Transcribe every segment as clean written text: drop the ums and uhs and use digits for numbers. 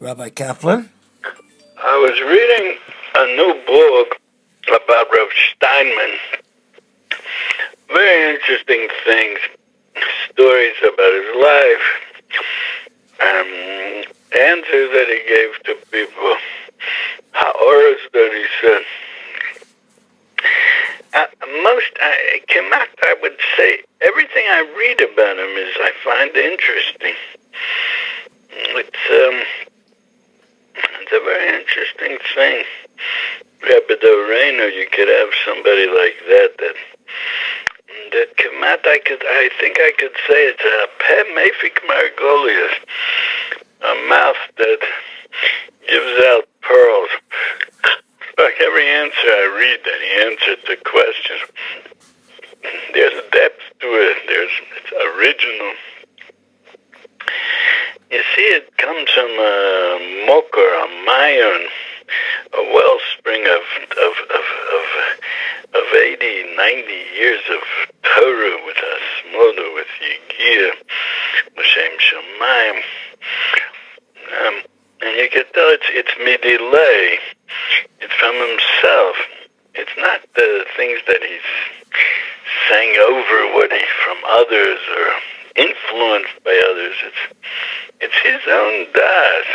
Rabbi Kaplan? I was reading a new book about Rav Steinman. Very interesting things, stories about his life, answers that he gave to people, ha'oras that he said. I would say, everything I read about him I find interesting. It's a very interesting thing. Rabbi Doreno, you could have somebody like that Kemat, I think I could say it's a peh mefik margolius, a mouth that gives out pearls. Like every answer I read that he answered the question, there's a depth to it. It's original. You see, it comes from a mokar, a mayon, a wellspring of 80, 90 years of Torah with Hasmoda, with Yigia, M'Shem Shemayim. And you can tell it's midilay. It's from himself. It's not the things that he's saying over what he from others or influenced by others. It's his own das.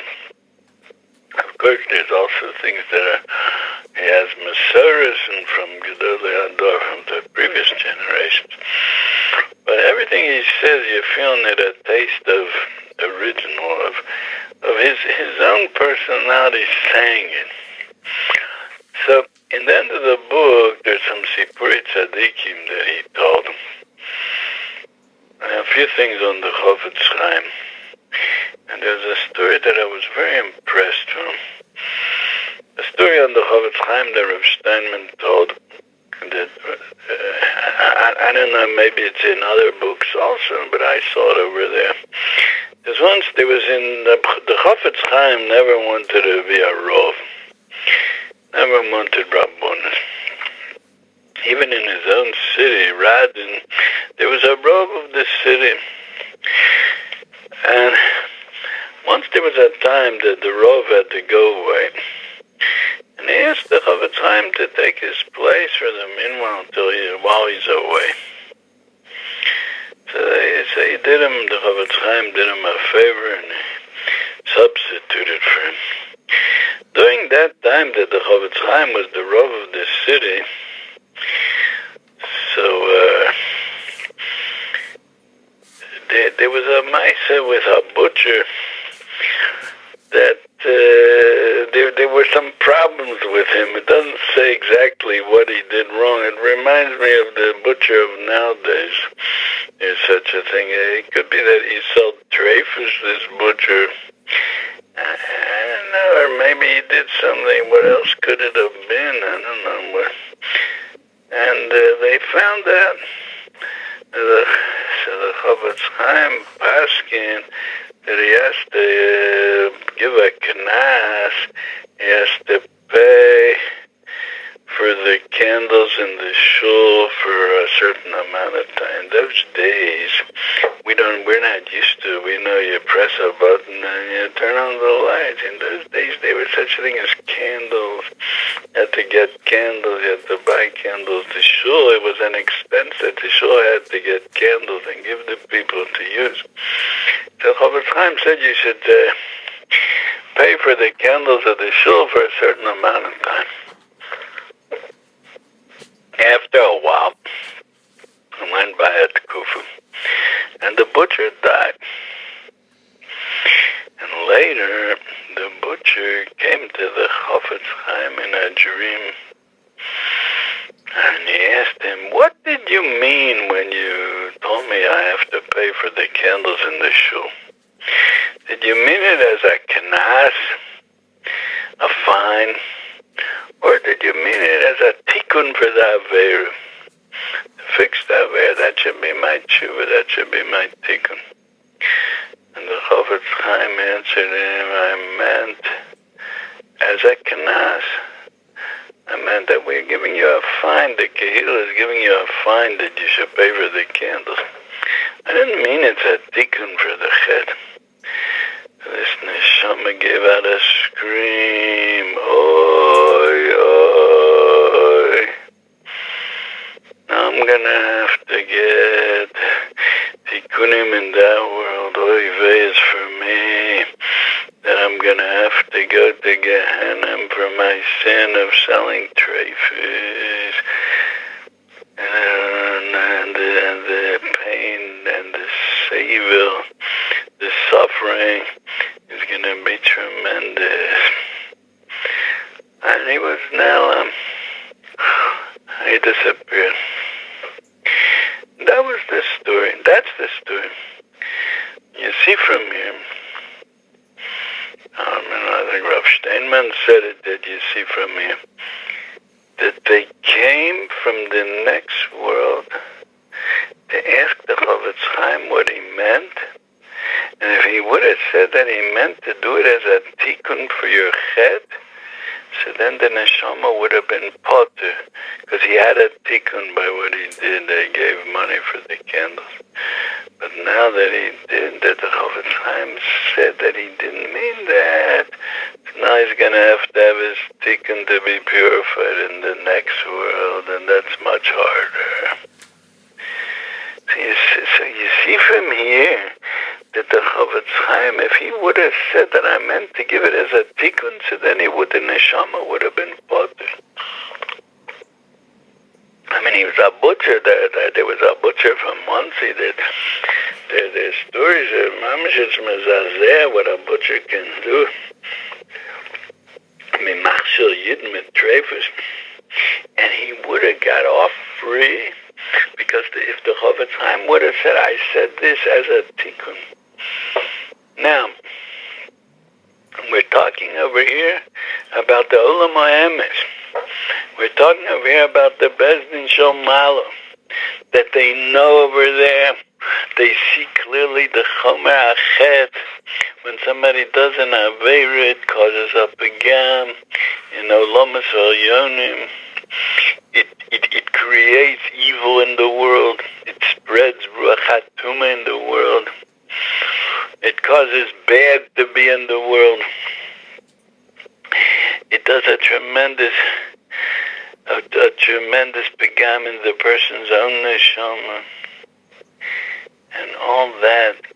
Of course, there's also things that he has Masoros and from Gedolei Hador, from the previous generations. But everything he says, you're feeling it a taste of original, of his own personality saying it. So, in the end of the book, there's some Sipuri Tzadikim that he told. And a few things on the Chofetz Chaim. And there's a story that I was very impressed from. A story on the Chofetz Chaim that Rav Steinman told. That I don't know, maybe it's in other books also, but I saw it over there. There was in the Chofetz Chaim never wanted to be a Rov. Never wanted Rabbonis. Even in his own city, Radin, there was a Rov of the city. And once there was a time that the Rov had to go away. And he asked the Chofetz Chaim to take his place for the meanwhile while he's away. So he did him, the Chofetz Chaim did him a favor and he substituted for him. During that time that the Chofetz Chaim was the Rav of the city, so there was a Maisa with a butcher that there were some problems with him. It doesn't say exactly what he did wrong. It reminds me of the butcher of nowadays. There's such a thing. It could be that he sold treifus, this butcher. I don't know, or maybe he did something. What else could it have been? I don't know what. And they found out. So the Chofetz Chaim Paskin that he has to give a knas, he has to pay for the candles in the shul for a certain amount of time. Those days, we're not used to. We know you press a button and you turn on the lights. In those days, there was such a thing as candles. You had to get candles. You had to buy candles. The shul, it was an expense that the shul had to get candles and give the people to use. So Chofetz Chaim said you should pay for the candles of the shul for a certain amount of time. After a while, I went by at Kufa, and the butcher died. And later, the butcher came to the Chofetz Chaim in a dream, and he asked him, "What did you mean when you told me I have to pay for the candles in the shul? Did you mean it as a knas, a fine? Or did you mean it as a tikkun for the Aveira? To fix the Aveira, that should be my tshuva, that should be my tikkun." And the Chofetz Chaim answered him, "I meant as a knas. I meant that we're giving you a fine, the Kehillah is giving you a fine that you should pay for the candles. I didn't mean it's a tikkun for the chet. This neshama gave out a scream. Oi, oi. I'm gonna have to get tikkunim in that world. Oy vey is for me. That I'm gonna have to go to Gehenna for my sin of selling treifus. And the pain and the sevil, the suffering is gonna be tremendous. And he was now, he disappeared. That was the story. That's the story. You see from here, I think Rav Steinman said it, that you see from here, that they came from the next world to ask the Chofetz Chaim what he meant. And if he would have said that he meant to do it as a tikkun for your chet, so then the neshama would have been potter, because he had a tikkun by what he did. They gave money for the candles. But now that he did, that the Chofetz Chaim said that he didn't mean that, so now he's going to have his tikkun to be purified in the next world, and that's much harder. So you see from here that the Chofetz Chaim, if he would have said that I meant to give it as a tikkun, so then the neshama would have been potter. I mean, he was a butcher. There was a butcher from Muncie. There's stories of Mamashitz Mezazeh, what a butcher can do. I mean, Machshel Yidin mit Treifus. And he would have got off free, because if the Chofetz Chaim would have said, I said this as a tikkun. Now, we're talking over here about the Olam HaEmes. We're talking over here about the Bezdin Shel Malo, that they know over there, they see clearly the Chomer HaChet. When somebody does an Aveira, it causes a Pagam. In Olamas Elyonim, it creates evil in the world. It spreads Ruach HaTumah in the world. It causes bad to be in the world. It does a tremendous pagam in the person's own neshama. And all that he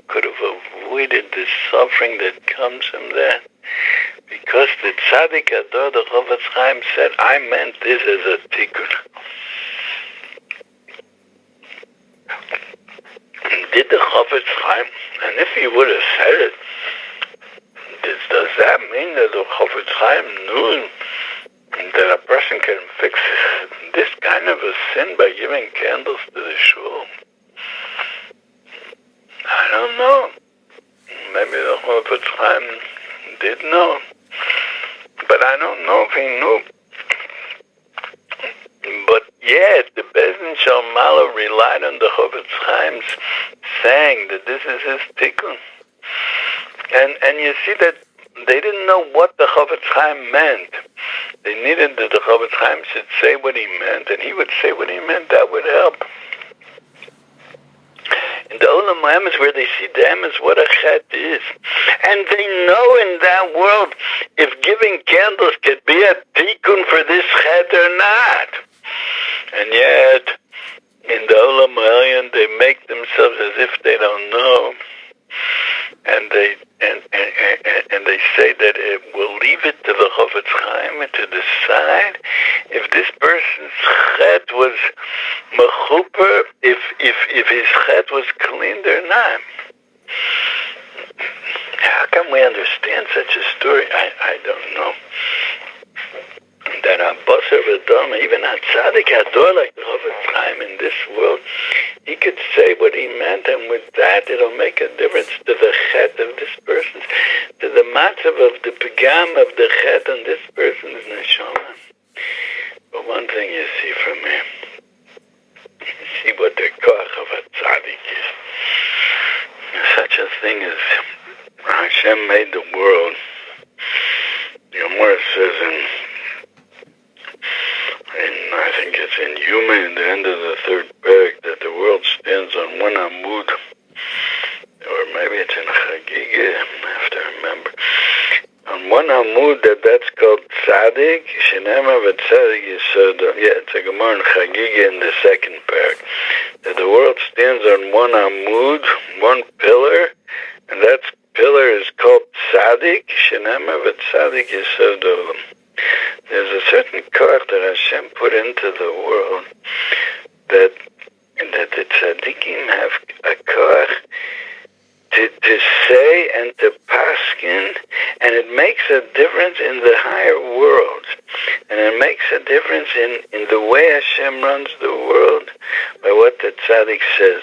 could have avoided the suffering that comes from that. Because the Tzaddik Ador, the Chofetz Chaim, said, I meant this as a tikkun. Did the Chofetz Chaim, and if he would have said it, does that mean that the Chofetz Chaim knew that a person can fix this kind of a sin by giving candles to the shul? I don't know. Maybe the Chofetz Chaim did know, but I don't know if he knew. But yet, the Bezdin Shel Malo relied on the Chofetz Chaim's saying that this is his tikkun. And you see that they didn't know what the Chofetz Chaim meant. They needed that the Chofetz Chaim should say what he meant, and he would say what he meant. That would help. In the Olam HaEmes, where they see the emes, what a chet is. And they know in that world if giving candles could be a tikkun for this chet or not. And yet, in the Olam HaElyon, they make themselves as if they don't know. And they say that it will leave it to the Chofetz Chaim to decide if this person's chet was mechuper, if his chet was cleaned or not. How can we understand such a story? I don't know. That a Basar V'Dam, even a Tzaddik Hador like the Chofetz Chaim in this world, he could say what he meant, and with that it'll make a difference to the chet of this person's, to the matzav of the pagam of the chet on this person's neshama. But one thing you see from here, you see what the koach of a tzaddik is. Such a thing as Hashem made the world. The Gemara says I think it's in Yuma, in the end of the third parak, that the world stands on one amud, or maybe it's in Chagiga, I have to remember. On one Amud that's called Tzadik, Shenema v'Tzadik Yisod. Yeah, it's a Gemara in Chagiga in the second parak. That the world stands on one Amud, one pillar, and that pillar is called Tzadik, Shenema v'Tzadik Yisod. There's a certain koach that Hashem put into the world that the tzaddikim have a koach to say and to paskin, and it makes a difference in the higher world, and it makes a difference in the way Hashem runs the world by what the tzaddik says.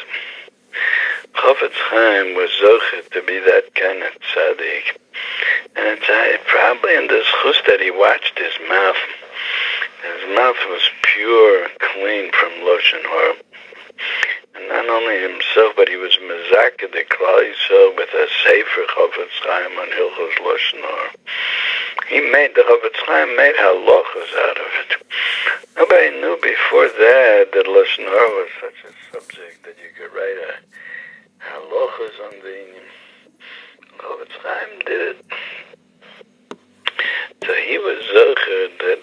Chofetz Chaim was zocheh to be that kind of tzaddik, and it's probably in the zchus that he watched his mouth. His mouth was pure, clean from Lashon Hara. And not only himself, but he was mezakeh the Klal Yisrael with a sefer Chofetz Chaim on Hilchos Lashon Hara. The Chofetz Chaim made halachos out of it. Nobody knew before that Lashon Hara was such a subject that you could write halachos on the Chofetz Chaim did it. So he was zocher that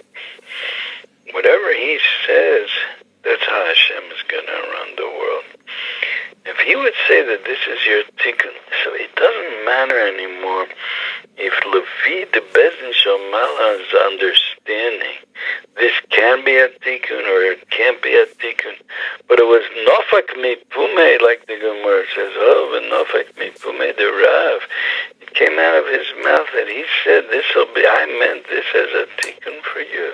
whatever he says, that's how Hashem is going to run the world. If he would say that this is your tikkun, so it doesn't matter anymore if Levi the Bezdin Shalmala's understanding this can be a tikkun or it can't be a tikkun, but it was nofak mipume, like the Gemara says, nofak mipume the Rav. It came out of his mouth that he said, I meant this as a tikkun for you.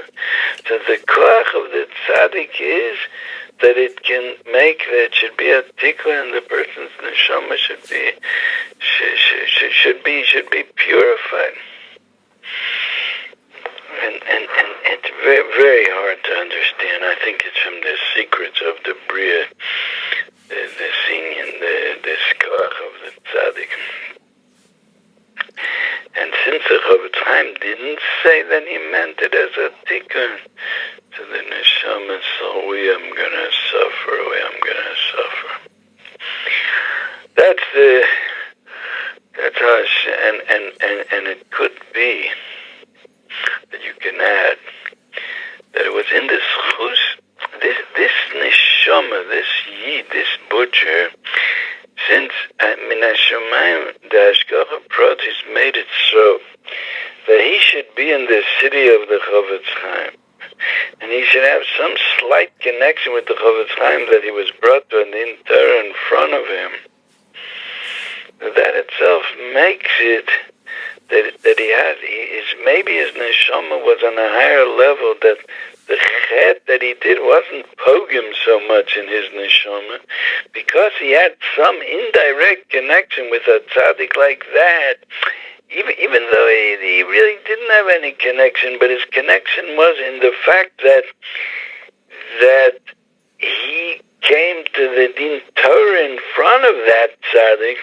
So the koach of the tzaddik is that it can make, that it should be a tikkun, and the person's neshama should be purified. And it's very, very hard to understand. I think it's from the secrets of the Bria, the singing, this koach of the tzaddik. And since the Chofetz Chaim didn't say that he meant it as a tikkun to the neshama, so we am gonna suffer. That's how, and it could be that you can add that it was in this chus, this neshama, this yid, this butcher. Since Min HaShamayim, the Hashgacha Pratis made it so that he should be in the city of the Chofetz Chaim, and he should have some slight connection with the Chofetz Chaim that he was brought to an Torah in front of him. That itself makes it that he had, maybe his neshama was on a higher level, that the chet that he did wasn't pogim so much in his neshama, because he had some indirect connection with a tzaddik like that, even though he really didn't have any connection, but his connection was in the fact that he came to the Din Torah in front of that tzaddik,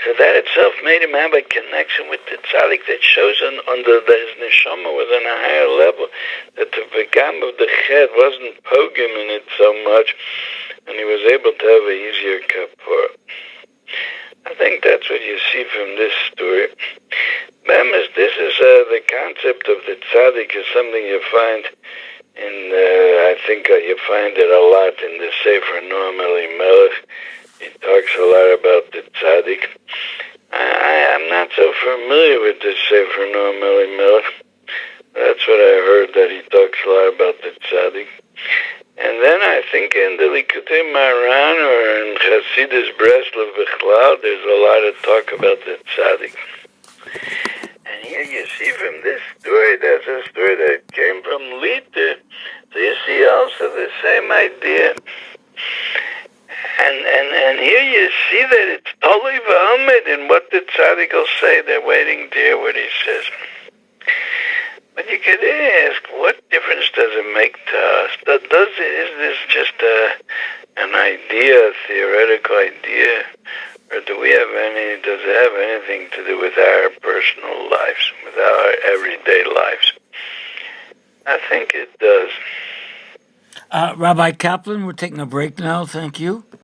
so that itself made him have a connection with the tzaddik that shows that his neshama was on a higher level, that the vegam of the chet wasn't pogim in it so much, and he was able to have an easier kapor. I think that's what you see from this story. This is the concept of the tzaddik is something you find I think you find it a lot in the Sefer Noam Elimelech. He talks a lot about the tzaddik. I'm not so familiar with the Sefer Noam Elimelech. That's what I heard, that he talks a lot about the tzaddik. And then I think in the Likutei Maran or in Chasidus Breslov Bichlal, there's a lot of talk about the tzaddik. And here you see from this story, that's a story that came from Lita. So you see also the same idea. And here you see that it's totally v'amid in what the tzaddik will say. They're waiting to hear what he says. But you could ask, what difference does it make to us? Is this just an idea, a theoretical idea? Or does it have anything to do with our personal lives, with our everyday lives? I think it does. Rabbi Kaplan, we're taking a break now. Thank you.